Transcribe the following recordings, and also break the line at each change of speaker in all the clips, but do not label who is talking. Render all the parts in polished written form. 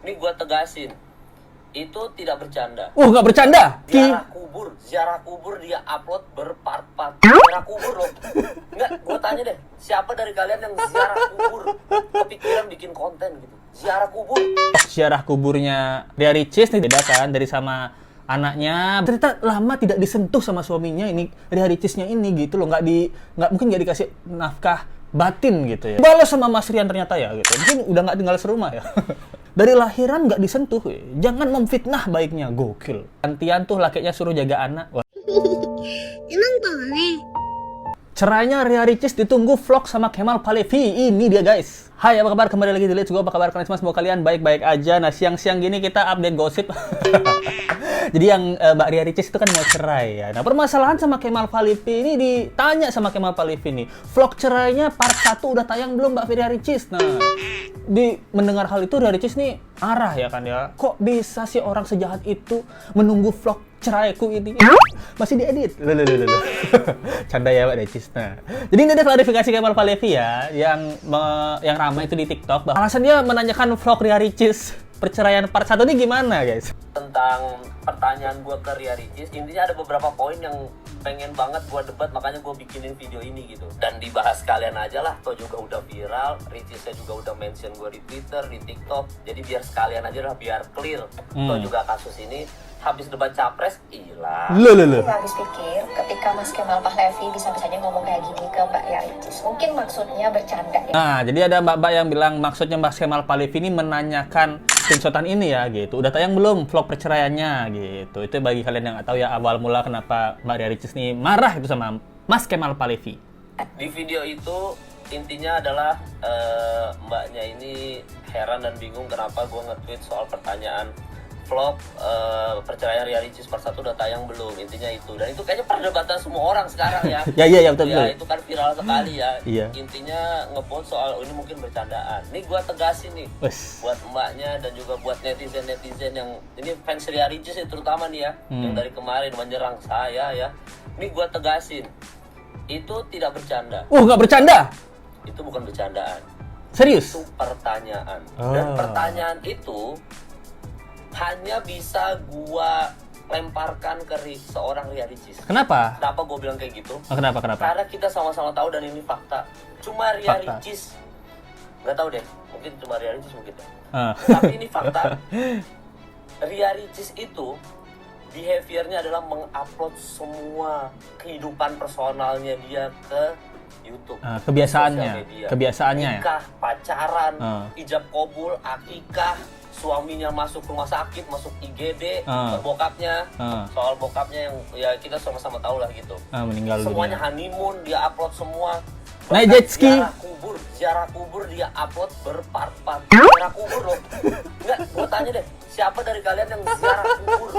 Ini gua tegasin, itu tidak bercanda.
Nggak bercanda?
Ziarah kubur dia upload berpart-part. Ziarah kubur loh. Enggak, gua tanya deh, siapa dari kalian yang ziarah kubur kepikiran bikin konten gitu? Ziarah kubur.
Ziarah kuburnya Ria Ricis nih beda kan dari sama anaknya. Ternyata lama tidak disentuh sama suaminya ini, Ria Ricisnya ini gitu loh. Mungkin nggak dikasih nafkah batin gitu ya. Balas sama Mas Rian ternyata ya gitu. Mungkin udah nggak tinggal serumah ya. Dari lahiran nggak disentuh, jangan memfitnah baiknya, gokil. Gantian tuh lakinya suruh jaga anak. Wah.
Emang boleh?
Cerainya Ria Ricis ditunggu vlog sama Kemal Palevi. Ini dia guys. Hai, apa kabar? Kembali lagi di Let's Go. Apa kabar kalian semua? Semoga kalian baik-baik aja. Nah, siang-siang gini kita update gosip. Jadi yang Mbak Ria Ricis itu kan mau cerai ya. Nah, permasalahan sama Kemal Palevi ini ditanya sama Kemal Palevi nih. Vlog cerainya part 1 udah tayang belum Mbak Ria Ricis? Nah, mendengar hal itu Ria Ricis nih arah ya kan ya. Kok bisa sih orang sejahat itu menunggu vlog ceraiku ini? Masih diedit. Canda ya Mbak Ricis. Nah, jadi ini ada klarifikasi Kemal Palevi ya yang ramai itu di TikTok. Alasannya menanyakan vlog Ria Ricis perceraian part 1 ini gimana guys?
Tentang pertanyaan gue ke Ria Ricis, intinya ada beberapa poin yang pengen banget gue debat, makanya gue bikinin video ini gitu. Dan dibahas kalian aja lah, toh juga udah viral, Ricisnya juga udah mention gue di Twitter, di TikTok. Jadi biar sekalian aja lah, biar clear. Toh juga kasus ini habis debat capres hilang.
Aku habis pikir ketika Mas Kemal Palevi bisa-bisanya ngomong kayak gini ke Mbak Ria Ricis, mungkin maksudnya bercanda ya.
Nah, jadi ada mbak-mbak yang bilang maksudnya Mas Kemal Palevi ini menanyakan screenshotan ini ya gitu. Udah tayang belum vlog perceraiannya gitu. Itu bagi kalian yang nggak tahu ya awal mula kenapa Mbak Ria Ricis nih marah itu sama Mas Kemal Palevi.
Di video itu intinya adalah mbaknya ini heran dan bingung kenapa gue nge-tweet soal pertanyaan vlog perceraian Ria Ricis part 1 udah tayang belum, intinya itu. Dan itu kayaknya perdebatan semua orang sekarang ya.
Iya betul.
Ya itu kan viral sekali ya.
Iya.
Intinya nge-post soal ini mungkin bercandaan. Ini gua tegasin nih buat mbaknya dan juga buat netizen yang ini fans Ria Ricis ya, terutama nih ya, yang dari kemarin menyerang saya ya. Ini gua tegasin, itu tidak bercanda.
Nggak bercanda?
Itu bukan bercandaan.
Serius?
Itu pertanyaan. Dan pertanyaan itu hanya bisa gua lemparkan ke seorang Ria Ricis.
Kenapa?
Kenapa gua bilang kayak gitu?
Kenapa?
Karena kita sama-sama tahu dan ini fakta. Cuma Ria Ricis, nggak tahu deh, mungkin cuma Ria Ricis mungkin. Tapi ini fakta. Ria Ricis itu behaviornya adalah mengupload semua kehidupan personalnya dia ke YouTube. Kebiasaannya. Nikah, pacaran, ijab kabul, akikah, suaminya masuk rumah sakit, masuk IGD, bokapnya, soal bokapnya yang ya kita sama-sama tahu lah gitu.
Meninggal
semuanya
dunia.
honeymoon dia upload semua.
Naik jet ski.
Ziarah kubur dia upload berpart-part. Ziarah kubur loh. Enggak, gua tanya deh, siapa dari kalian yang ziarah kubur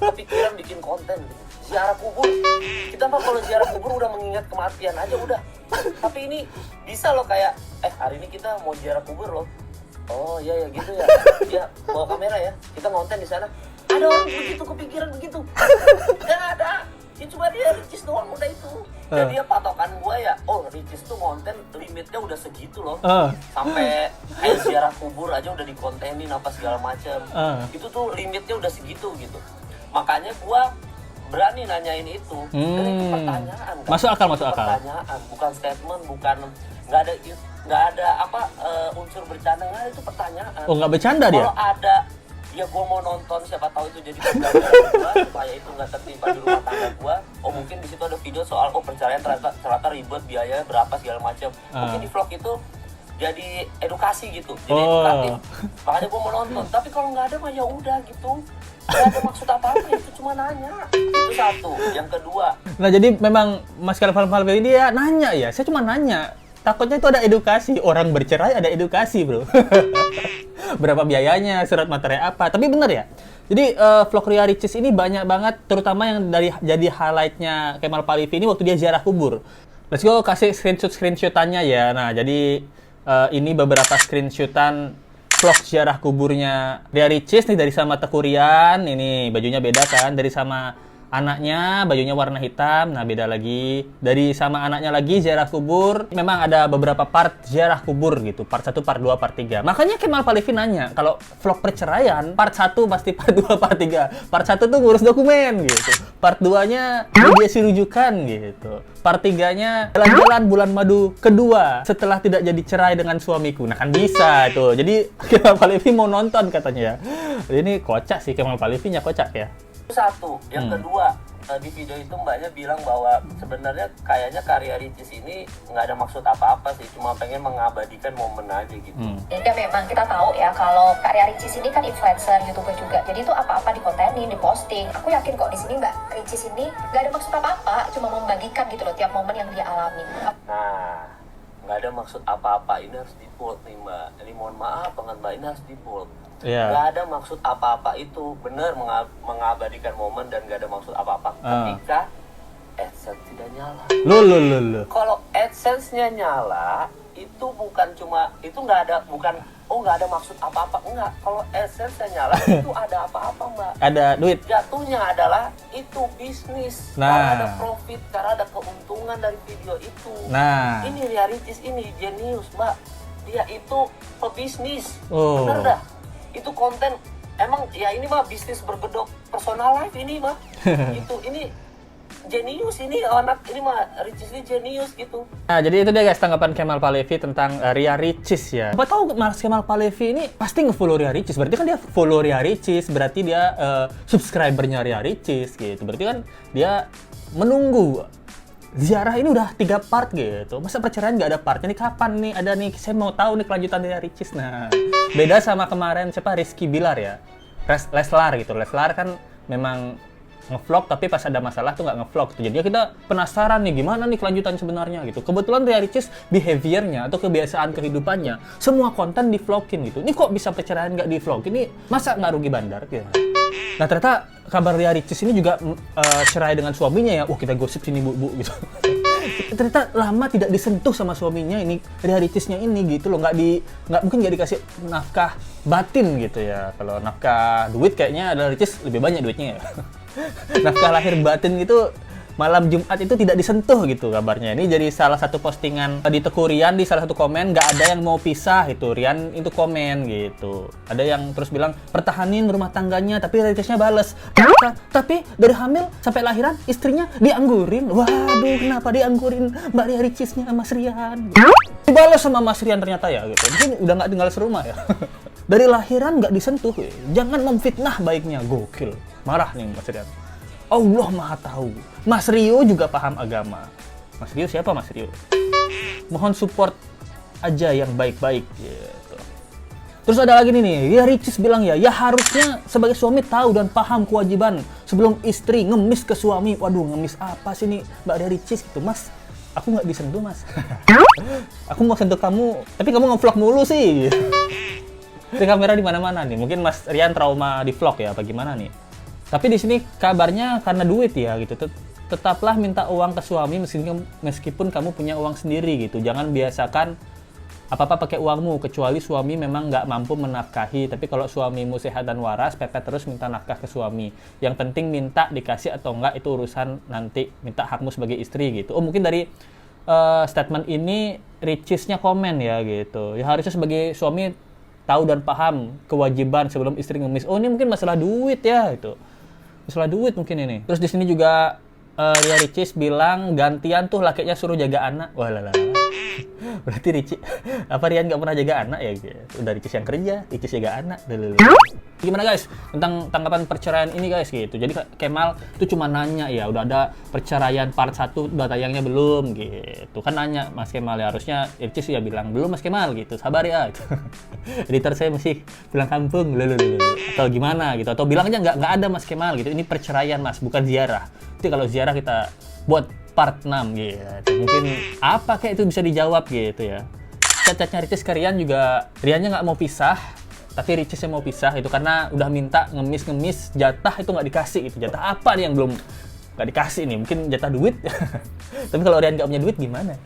kepikiran bikin konten gitu? Ziarah kubur. Kita mah kalau ziarah kubur udah mengingat kematian aja udah. Tapi ini bisa loh kayak hari ini kita mau ziarah kubur loh. Oh iya ya gitu ya. Dia bawa kamera ya. Kita ngonten di sana. Ada orang begitu kepikiran begitu. Gak ada. Ya cuma dia Ricis doang udah itu. Dan dia patokan gua ya. Oh Ricis tuh konten limitnya udah segitu loh. Sampai kayak ziarah kubur aja udah dikontenin apa segala macam. Itu tuh limitnya udah segitu gitu. Makanya gua berani nanyain itu. Dan itu pertanyaan kan?
Masuk akal.
Pertanyaan, bukan statement, bukan nggak ada unsur bercanda, nggak, itu pertanyaan.
Nggak bercanda dia?
Kalau ada, ya gue mau nonton, siapa tahu itu jadi pembelajaran gue supaya itu nggak tertimpa di rumah tangga gue. Mungkin di situ ada video soal perceraian ternyata ribet, biaya berapa segala macam. Mungkin di vlog itu jadi edukasi gitu, jadi edukatif. Makanya gue mau nonton. Tapi kalau nggak ada mah ya udah gitu. Nggak ada maksud apa-apa, itu cuma nanya. Itu satu. Yang kedua.
Nah jadi memang Mas Kemal Palevi ini dia nanya ya, saya cuma nanya. Takutnya itu ada edukasi, orang bercerai ada edukasi bro. Berapa biayanya, surat materai apa. Tapi bener ya, jadi vlog Ria Ricis ini banyak banget, terutama yang jadi highlightnya Kemal Palevi ini waktu dia ziarah kubur. Let's go kasih screenshotannya ya. Nah jadi ini beberapa screenshotan vlog ziarah kuburnya Ria Ricis nih dari sama Teku Rian. Ini bajunya beda kan, dari sama Anaknya bajunya warna hitam, nah beda lagi. Dari sama anaknya lagi ziarah kubur, memang ada beberapa part ziarah kubur gitu. Part 1, part 2, part 3. Makanya Kemal Palevi nanya, kalau vlog perceraian, part 1 pasti part 2, part 3. Part 1 tuh ngurus dokumen gitu. Part 2-nya mediasi rujukan gitu. Part 3-nya jalan-jalan bulan madu kedua setelah tidak jadi cerai dengan suamiku. Nah kan bisa tuh. Jadi Kemal Palevi mau nonton katanya ya. Ini kocak sih, Kemal Palevinya kocak ya.
Satu, yang kedua, di video itu mbaknya bilang bahwa sebenarnya kayaknya karya Ricis ini nggak ada maksud apa-apa sih, cuma pengen mengabadikan momen aja gitu.
Ya memang kita tahu ya kalau karya Ricis ini kan influencer, YouTuber juga. Jadi itu apa-apa dikontenin, diposting. Aku yakin kok di sini Mbak Ricis ini nggak ada maksud apa-apa, cuma membagikan gitu loh tiap momen yang dia alami.
Nah, nggak ada maksud apa-apa, ini harus di-bold nih mbak. Jadi mohon maaf banget mbak, ini harus di-bold.
Iya.
Nggak ada maksud apa-apa itu, bener mengabadikan momen dan nggak ada maksud apa-apa ketika AdSense tidak nyala.
Loh.
Kalau AdSense-nya nyala, itu bukan cuma, itu nggak ada, bukan, oh nggak ada maksud apa-apa, enggak. Kalau AdSense-nya nyala, itu ada apa-apa mbak.
Ada duit.
Jatuhnya adalah itu bisnis.
Nah.
Karena ada profit, karena ada keuntungan dari video itu.
Nah.
Ini Ria Ricis ini jenius mbak. Dia itu pebisnis.
Oh.
Bener dah. Itu konten emang ya ini mah bisnis bergedok personal life ini mah. ini jenius ini anak ini mah Ricis ini jenius gitu.
Nah, jadi itu dia guys tanggapan Kemal Palevi tentang Ria Ricis ya. Apa tahu Mas Kemal Palevi ini pasti nge-follow Ria Ricis. Berarti kan dia follow Ria Ricis, berarti dia subscribernya Ria Ricis gitu. Berarti kan dia menunggu ziarah ini udah 3 part gitu. Masa perceraian nggak ada partnya nih? Kapan nih ada nih? Saya mau tahu nih kelanjutan Ria Ricis. Nah, beda sama kemarin siapa Rizky Bilar ya. Leslar gitu. Leslar kan memang nge-vlog tapi pas ada masalah tuh nggak nge-vlog tuh. Jadi kita penasaran nih gimana nih kelanjutan sebenarnya gitu. Kebetulan Ria Ricis behaviornya atau kebiasaan kehidupannya semua konten di-vlogin gitu. Ini kok bisa perceraian nggak di-vlog? Ini masa nggak rugi bandar gitu. Nah ternyata kabar Ria Ricis ini juga cerai dengan suaminya ya. Wah kita gosip sini bu gitu. Ternyata lama tidak disentuh sama suaminya ini Ria Ricisnya ini gitu loh. Mungkin nggak dikasih nafkah batin gitu ya. Kalau nafkah duit kayaknya adalah Ricis lebih banyak duitnya ya. Nafkah lahir batin gitu malam Jumat itu tidak disentuh gitu kabarnya. Ini jadi salah satu postingan di Teguh Rian di salah satu komen, nggak ada yang mau pisah itu. Rian itu komen gitu. Ada yang terus bilang pertahanin rumah tangganya, tapi Ricisnya bales. Tapi dari hamil sampai lahiran istrinya dianggurin. Waduh, kenapa dianggurin Mbak Ria Ricisnya Mas Rian? Dibales sama Mas Rian ternyata ya gitu. Mungkin udah nggak tinggal serumah ya. Dari lahiran nggak disentuh. Jangan memfitnah baiknya. Gokil. Marah nih Mas Rian. Allah Maha Tahu. Mas Rio juga paham agama. Mas Rio siapa Mas Rio? Mohon support aja yang baik-baik gitu. Terus ada lagi nih, Ria Ricis bilang ya harusnya sebagai suami tahu dan paham kewajiban sebelum istri ngemis ke suami. Waduh, ngemis apa sih nih Mbak Ria Ricis gitu, Mas? Aku nggak disentuh, Mas. Aku mau sentuh kamu, tapi kamu nge-vlog mulu sih. Di kamera di mana-mana nih. Mungkin Mas Rian trauma di vlog ya, apa gimana nih? Tapi di sini kabarnya karena duit ya gitu. Tetaplah minta uang ke suami meskipun kamu punya uang sendiri gitu. Jangan biasakan apa-apa pakai uangmu kecuali suami memang nggak mampu menafkahi. Tapi kalau suamimu sehat dan waras, pepet terus minta nafkah ke suami. Yang penting minta dikasih atau enggak itu urusan nanti, minta hakmu sebagai istri gitu. Oh mungkin dari statement ini Ricisnya komen ya gitu. Ya harusnya sebagai suami tahu dan paham kewajiban sebelum istri ngemis. Oh ini mungkin masalah duit ya itu. Masalah duit mungkin ini. Terus di sini juga Ria Ricis bilang gantian tuh lakinya suruh jaga anak. Wah lah. Berarti Ricis apa Rian nggak pernah jaga anak ya gitu. Udah Ricis yang kerja, Ricis jaga anak. Gimana guys tentang tanggapan perceraian ini guys gitu. Jadi Kemal tuh cuma nanya ya, udah ada perceraian part 1 udah tayangnya belum gitu. Kan nanya Mas Kemal ya, harusnya Ricis ya bilang belum Mas Kemal gitu. Sabar ya gitu. Editor saya masih pulang kampung atau gimana gitu, atau bilang aja nggak ada Mas Kemal gitu. Ini perceraian Mas, bukan ziarah. Jadi kalau ziarah kita buat part 6 gitu. Mungkin apa kayak itu bisa dijawab gitu ya. Cacatnya Ricis ke Rian juga, Riannya nggak mau pisah, tapi Ricisnya mau pisah itu karena udah minta ngemis jatah itu nggak dikasih gitu. Jatah apa nih yang belum nggak dikasih nih? Mungkin jatah duit. Tapi kalau Rian nggak punya duit gimana?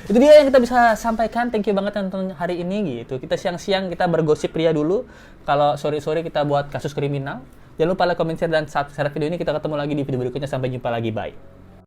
Itu dia yang kita bisa sampaikan. Thank you banget nonton hari ini gitu. Kita siang-siang kita bergosip Ria dulu. Kalau sore-sore kita buat kasus kriminal. Jangan lupa like, comment, share, dan subscribe video ini. Kita ketemu lagi di video berikutnya. Sampai jumpa lagi. Bye.